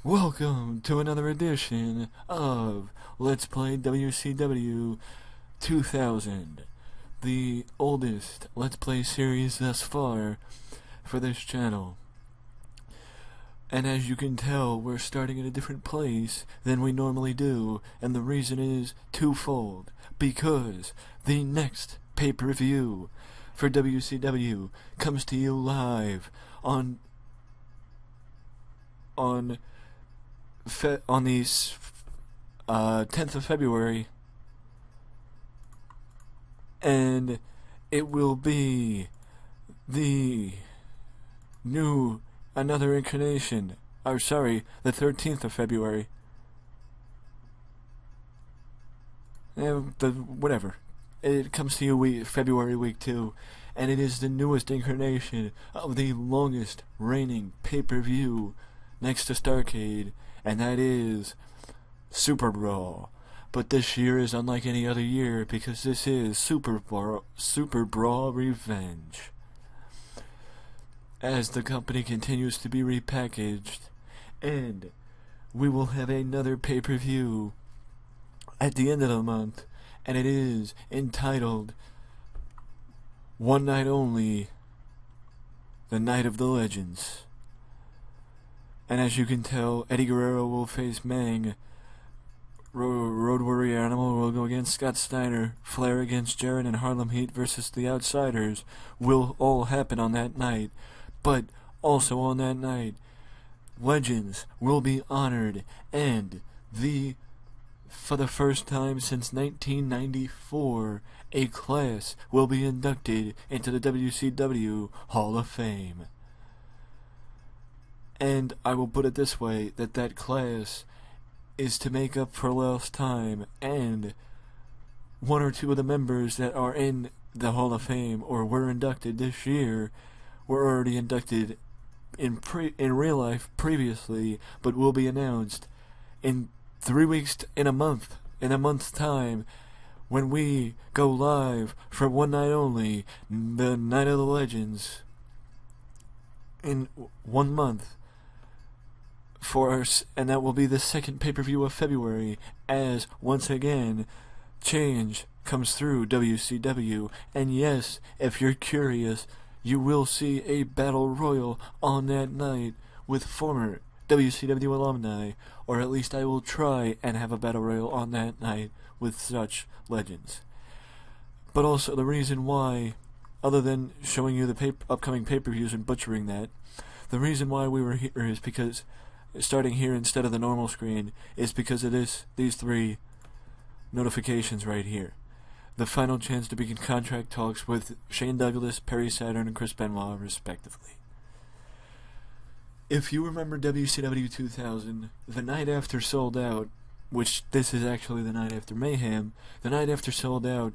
Welcome to another edition of Let's Play WCW 2000, the oldest Let's Play series thus far for this channel. And as you can tell, we're starting in a different place than we normally do, and the reason is twofold. Because the next pay-per-view for WCW comes to you live on the 10th of February, and it will be another incarnation. The 13th of February. Whatever. It comes to you February week 2, and it is the newest incarnation of the longest reigning pay-per-view next to Starrcade, and that is Super Brawl. But this year is unlike any other year because this is Super Brawl Revenge. As the company continues to be repackaged, and we will have another pay-per-view at the end of the month, and it is entitled One Night Only, The Night of the Legends. And as you can tell, Eddie Guerrero will face Mang, Road Warrior Animal will go against Scott Steiner, Flair against Jarrett, and Harlem Heat versus the Outsiders will all happen on that night. But also on that night, legends will be honored, and for the first time since 1994, a class will be inducted into the WCW Hall of Fame. And I will put it this way, that class is to make up for lost time, and one or two of the members that are in the Hall of Fame or were inducted this year were already inducted in real life previously, but will be announced in 3 weeks, in a month's time, when we go live for One Night Only, the Night of the Legends, in 1 month. And that will be the second pay-per-view of February, as once again change comes through WCW. And yes, if you're curious, you will see a battle royal on that night with former WCW alumni, or at least I will try and have a battle royal on that night with such legends. But also the reason why, other than showing you the upcoming pay-per-views and butchering that, the reason why we were here is because starting here instead of the normal screen is because of these three notifications right here. The final chance to begin contract talks with Shane Douglas, Perry Saturn, and Chris Benoit, respectively. If you remember WCW 2000, the night after Sold Out, which this is actually the night after Mayhem, the night after Sold Out,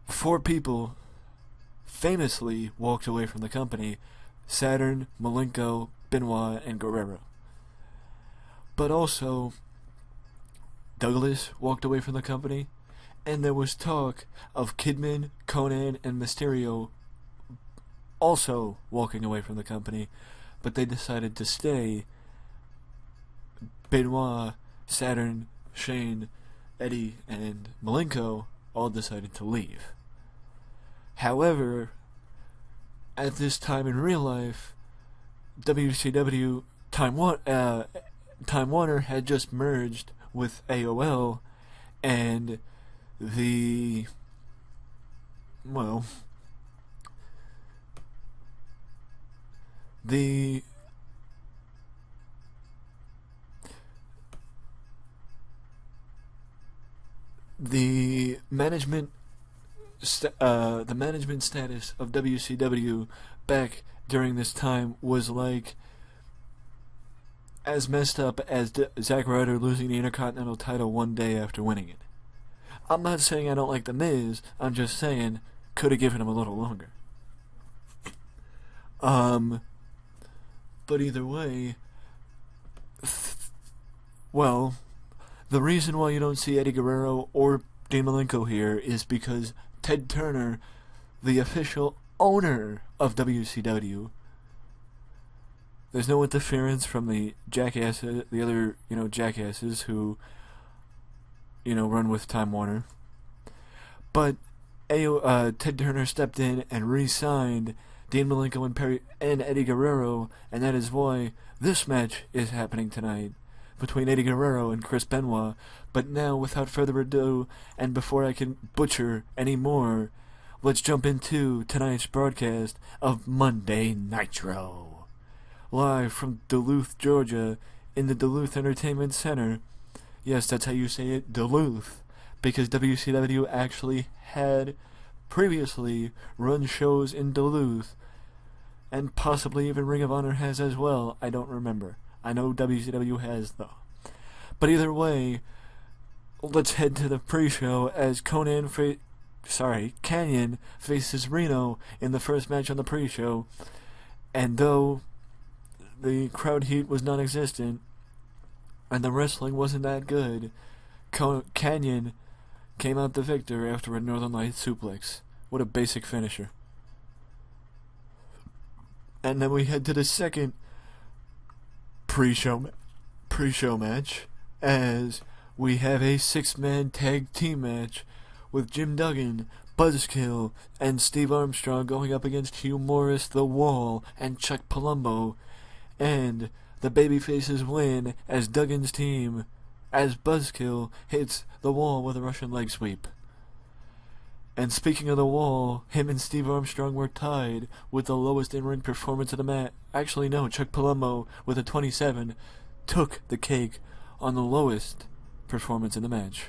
4 people famously walked away from the company: Saturn, Malenko, Benoit, and Guerrero. But also, Douglas walked away from the company, and there was talk of Kidman, Conan, and Mysterio also walking away from the company, but they decided to stay. Benoit, Saturn, Shane, Eddie, and Malenko all decided to leave. However, at this time in real life, WCW Time Warner had just merged with AOL, and the management status of WCW back during this time was like as messed up as Zack Ryder losing the Intercontinental title one day after winning it. I'm not saying I don't like The Miz, I'm just saying could have given him a little longer. But either way, the reason why you don't see Eddie Guerrero or Dean Malenko here is because Ted Turner, the official owner of WCW, there's no interference from the jackasses, the other, jackasses who, run with Time Warner. But Ted Turner stepped in and re-signed Dean Malenko and Eddie Guerrero, and that is why this match is happening tonight between Eddie Guerrero and Chris Benoit. But now, without further ado, and before I can butcher any more, let's jump into tonight's broadcast of Monday Nitro. Live from Duluth, Georgia, in the Duluth Entertainment Center. Yes, that's how you say it, Duluth, because WCW actually had previously run shows in Duluth, and possibly even Ring of Honor has as well. I don't remember. I know WCW has, though. But either way, let's head to the pre-show as Canyon faces Reno in the first match on the pre-show. And though the crowd heat was non-existent and the wrestling wasn't that good, Canyon came out the victor after a Northern Lights suplex. What a basic finisher. And then we head to the second pre-show match as we have a 6-man tag team match with Jim Duggan, Buzzkill, and Steve Armstrong going up against Hugh Morris, The Wall, and Chuck Palumbo. And the babyfaces win as Duggan's team, as Buzzkill hits The Wall with a Russian leg sweep. And speaking of The Wall, him and Steve Armstrong were tied with the lowest in-ring performance of the match. Actually, no, Chuck Palumbo with a 27 took the cake on the lowest performance in the match.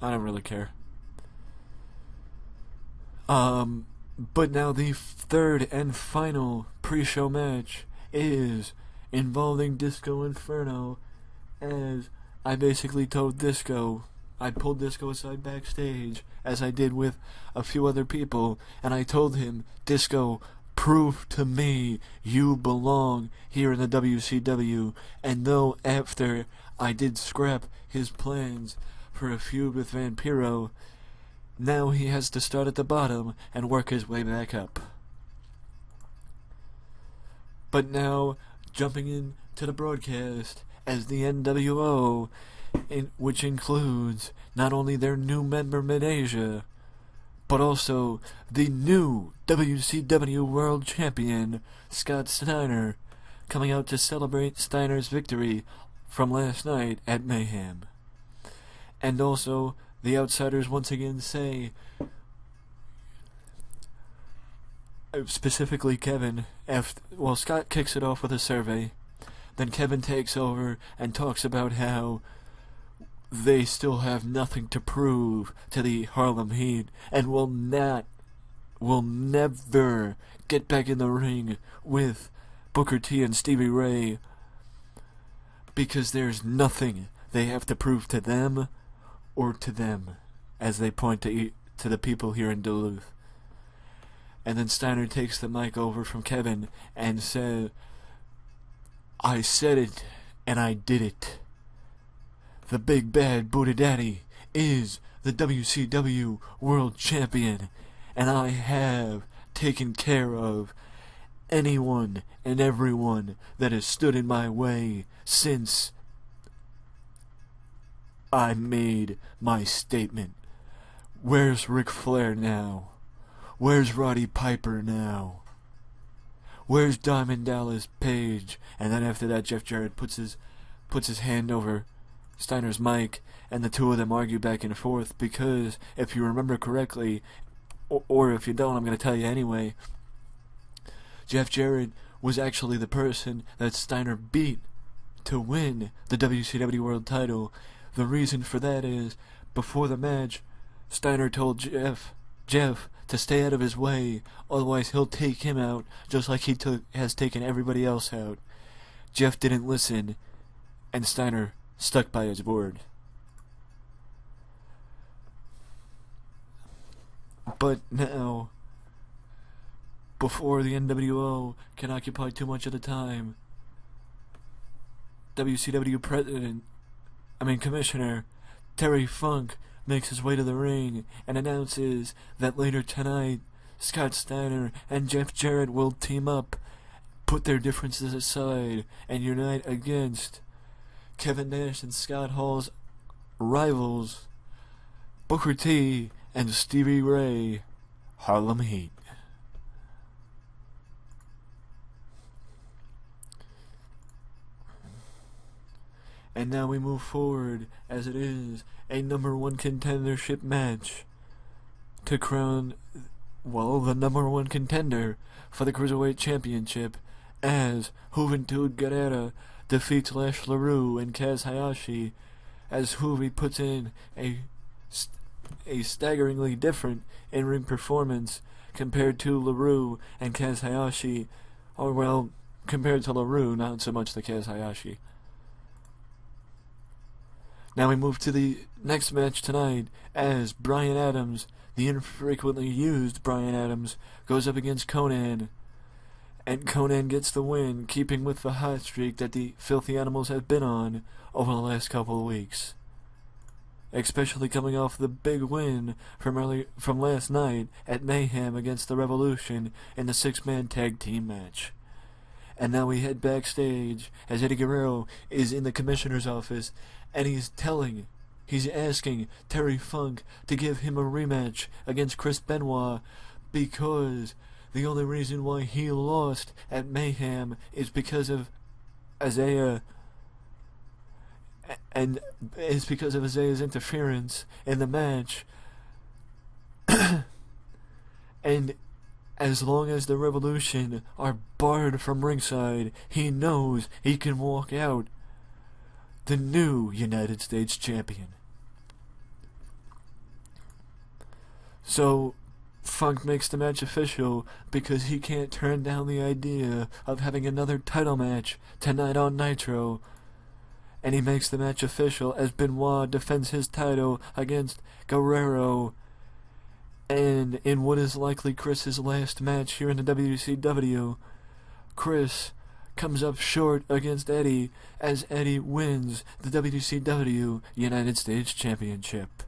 I don't really care. But now the third and final pre-show match is involving Disco Inferno, as I basically told Disco, I pulled Disco aside backstage, as I did with a few other people, and I told him, Disco, prove to me you belong here in the WCW. And though after I did scrap his plans for a feud with Vampiro, now he has to start at the bottom and work his way back up. But now, jumping into the broadcast as the NWO, which includes not only their new member Mid-Asia, but also the new WCW World Champion, Scott Steiner, coming out to celebrate Steiner's victory from last night at Mayhem. And also, the Outsiders once again say, specifically Kevin, Scott kicks it off with a survey. Then Kevin takes over and talks about how they still have nothing to prove to the Harlem Heat and will never get back in the ring with Booker T and Stevie Ray because there's nothing they have to prove to them or to them, as they point to the people here in Duluth. And then Steiner takes the mic over from Kevin and says, I said it, and I did it. The big bad Buddha Daddy is the WCW World Champion, and I have taken care of anyone and everyone that has stood in my way since I made my statement. Where's Ric Flair now? Where's Roddy Piper now? Where's Diamond Dallas Page? And then after that, Jeff Jarrett puts his hand over Steiner's mic, and the two of them argue back and forth because, if you remember correctly, or if you don't, I'm going to tell you anyway, Jeff Jarrett was actually the person that Steiner beat to win the WCW World title. The reason for that is, before the match, Steiner told Jeff to stay out of his way, otherwise he'll take him out, just like he has taken everybody else out. Jeff didn't listen, and Steiner stuck by his word. But now, before the NWO can occupy too much of the time, WCW Commissioner Terry Funk makes his way to the ring and announces that later tonight, Scott Steiner and Jeff Jarrett will team up, put their differences aside, and unite against Kevin Nash and Scott Hall's rivals, Booker T and Stevie Ray, Harlem Heat. And now we move forward, as it is a number one contendership match to crown, well, the number one contender for the Cruiserweight Championship, as Juventud Guerrera defeats Lash LaRue and Kaz Hayashi, as Juvi puts in a staggeringly different in-ring performance compared to LaRue and Kaz Hayashi, or well, compared to LaRue, not so much the Kaz Hayashi. Now we move to the next match tonight, as Bryan Adams, the infrequently used Bryan Adams, goes up against Konnan. And Konnan gets the win, keeping with the hot streak that the Filthy Animals have been on over the last couple of weeks. Especially coming off the big win from last night at Mayhem against the Revolution in the 6-man tag team match. And now we head backstage as Eddie Guerrero is in the commissioner's office, and he's asking Terry Funk to give him a rematch against Chris Benoit, because the only reason why he lost at Mayhem is because of Isaiah, and is because of Isaiah's interference in the match. And as long as the Revolution are barred from ringside, he knows he can walk out the new United States Champion. So Funk makes the match official because he can't turn down the idea of having another title match tonight on Nitro. And he makes the match official as Benoit defends his title against Guerrero. And in what is likely Chris's last match here in the WCW, Chris comes up short against Eddie as Eddie wins the WCW United States Championship.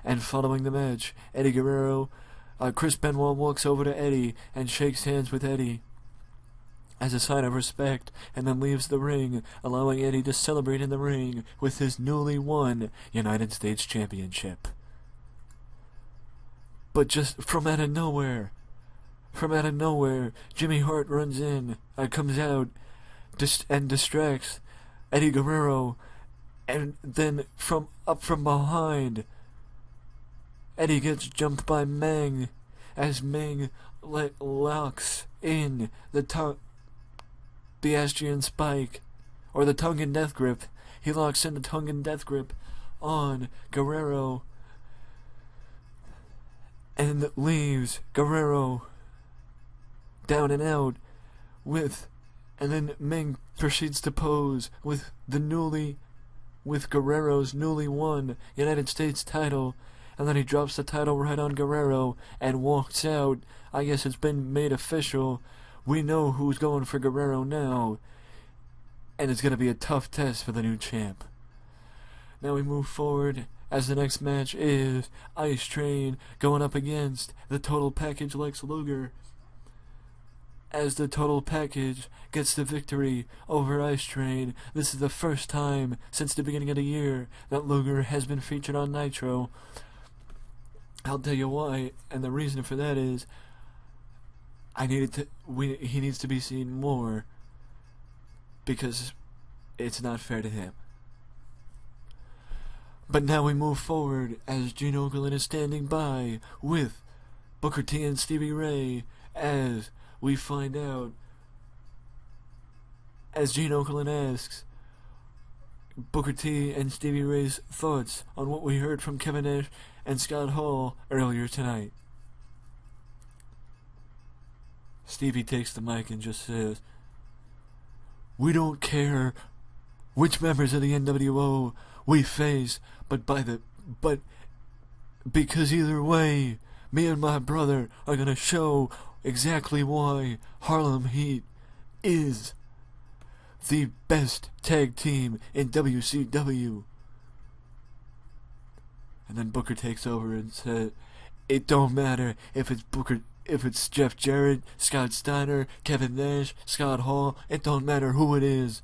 And following the match, Chris Benoit walks over to Eddie and shakes hands with Eddie as a sign of respect, and then leaves the ring, allowing Eddie to celebrate in the ring with his newly won United States Championship. But just from out of nowhere, Jimmy Hart comes out, and distracts Eddie Guerrero, and then from behind, Eddie gets jumped by Meng, as Meng locks in the Austrian spike, or the tongue and death grip. He locks in the tongue and death grip on Guerrero, and leaves Guerrero down and out and then Meng proceeds to pose with Guerrero's newly won United States title, and then he drops the title right on Guerrero and walks out. I guess it's been made official. We know who's going for Guerrero now, and it's going to be a tough test for the new champ. Now we move forward, as the next match is Ice Train going up against the Total Package Lex Luger, as the Total Package gets the victory over Ice Train. This is the first time since the beginning of the year that Luger has been featured on Nitro. I'll tell you why, and the reason for that is he needs to be seen more, because it's not fair to him. But now we move forward as Gene Okerlund is standing by with Booker T and Stevie Ray, as we find out, as Gene Okerlund asks Booker T and Stevie Ray's thoughts on what we heard from Kevin Nash and Scott Hall earlier tonight. Stevie takes the mic and just says, "We don't care which members of the NWO we face, but because either way, me and my brother are gonna show exactly why Harlem Heat is the best tag team in WCW." And then Booker takes over and said, "It don't matter if it's Booker, if it's Jeff Jarrett, Scott Steiner, Kevin Nash, Scott Hall. It don't matter who it is.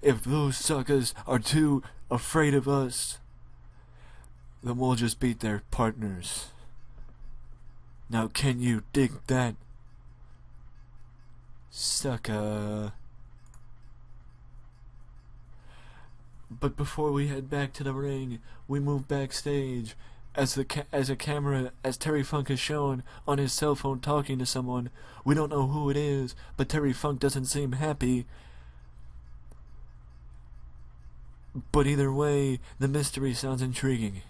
If those suckers are too afraid of us, then we'll just beat their partners." Now can you dig that? Sucker. But before we head back to the ring, we move backstage as Terry Funk is shown on his cell phone talking to someone. We don't know who it is, but Terry Funk doesn't seem happy. But either way, the mystery sounds intriguing.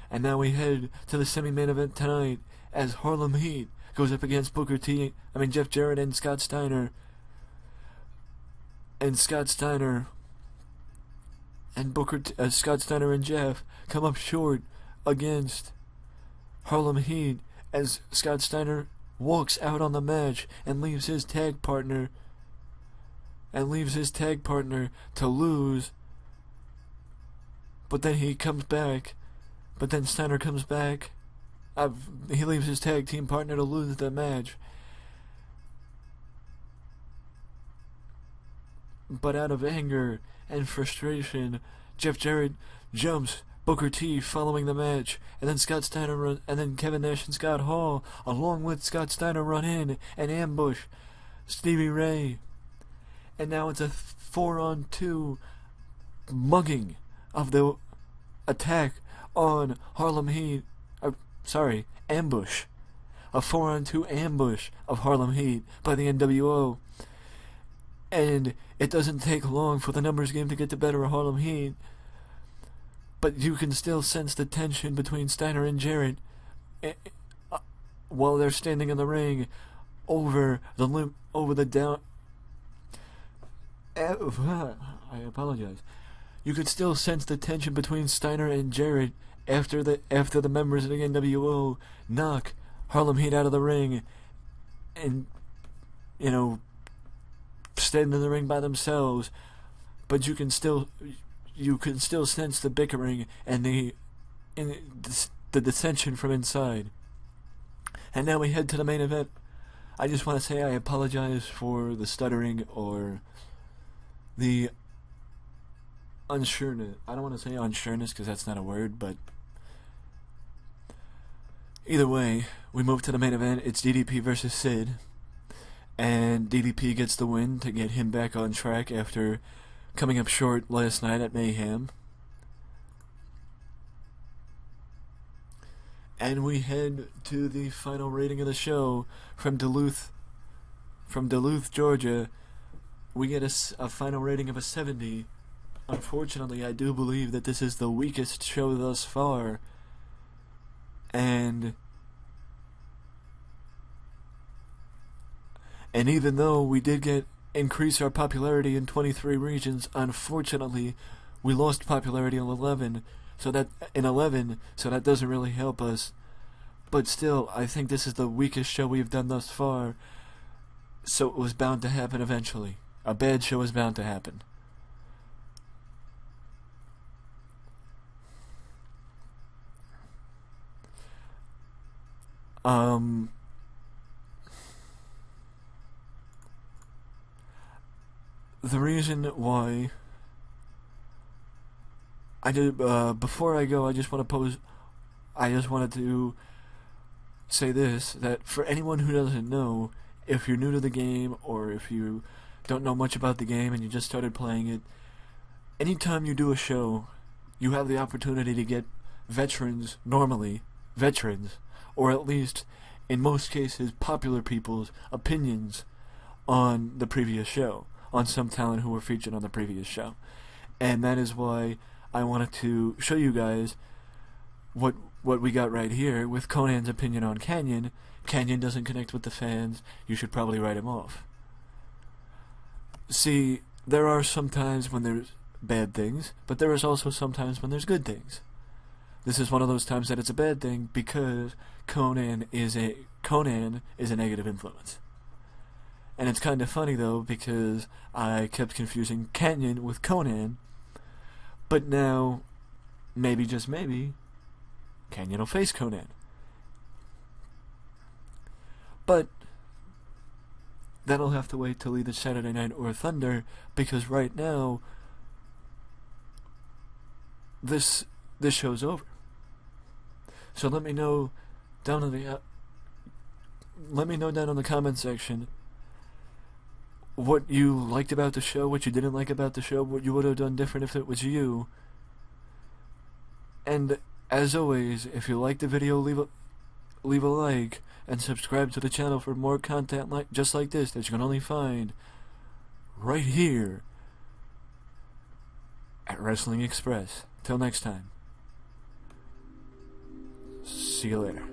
And now we head to the semi-main event tonight as Harlem Heat goes up against Jeff Jarrett and Scott Steiner. And Scott Steiner and Scott Steiner and Jeff come up short against Harlem Heat as Scott Steiner walks out on the match and leaves his tag partner to lose. But then he comes back. But then Steiner comes back. He leaves his tag team partner to lose the match. But out of anger and frustration, Jeff Jarrett jumps Booker T following the match, and then Kevin Nash and Scott Hall, along with Scott Steiner, run in and ambush Stevie Ray. And now it's a 4-on-2 mugging of the attack on Harlem Heat. Ambush. A 4-on-2 ambush of Harlem Heat by the NWO. And it doesn't take long for the numbers game to get the better of Harlem Heat. But you can still sense the tension between Steiner and Jarrett while they're standing in the ring over the down. I apologize. You could still sense the tension between Steiner and Jarrett after the members of the NWO knock Harlem Heat out of the ring and, stand in the ring by themselves. But you can still sense the bickering and the dissension from inside. And now we head to the main event. I just want to say I apologize for the stuttering or the unsureness. I don't want to say unsureness because that's not a word, but either way, we move to the main event. It's DDP versus Sid, and DDP gets the win to get him back on track after coming up short last night at Mayhem. And we head to the final rating of the show from Duluth, Georgia. We get a final rating of a 70. Unfortunately, I do believe that this is the weakest show thus far. And even though we did increase our popularity in 23 regions, unfortunately, we lost popularity in 11. So that doesn't really help us. But still, I think this is the weakest show we've done thus far. So it was bound to happen eventually. A bad show is bound to happen. The reason why I did before I go, I just wanted to say this, that for anyone who doesn't know, if you're new to the game or if you don't know much about the game and you just started playing it, anytime you do a show, you have the opportunity to get veterans, or at least, in most cases, popular people's opinions on the previous show, on some talent who were featured on the previous show. And that is why I wanted to show you guys what we got right here with Conan's opinion on Canyon. Canyon doesn't connect with the fans. You should probably write him off. See, there are some times when there's bad things, but there is also some times when there's good things. This is one of those times that it's a bad thing because Conan is a negative influence. And it's kind of funny though because I kept confusing Canyon with Conan, but now maybe, just maybe, Canyon will face Conan. But that'll have to wait till either Saturday Night or Thunder, because right now this show's over. So let me know down in the comment section what you liked about the show, what you didn't like about the show, what you would have done different if it was you. And as always, if you like the video, leave a like and subscribe to the channel for more content just like this that you can only find right here at Wrestling Express. Till next time. See you later.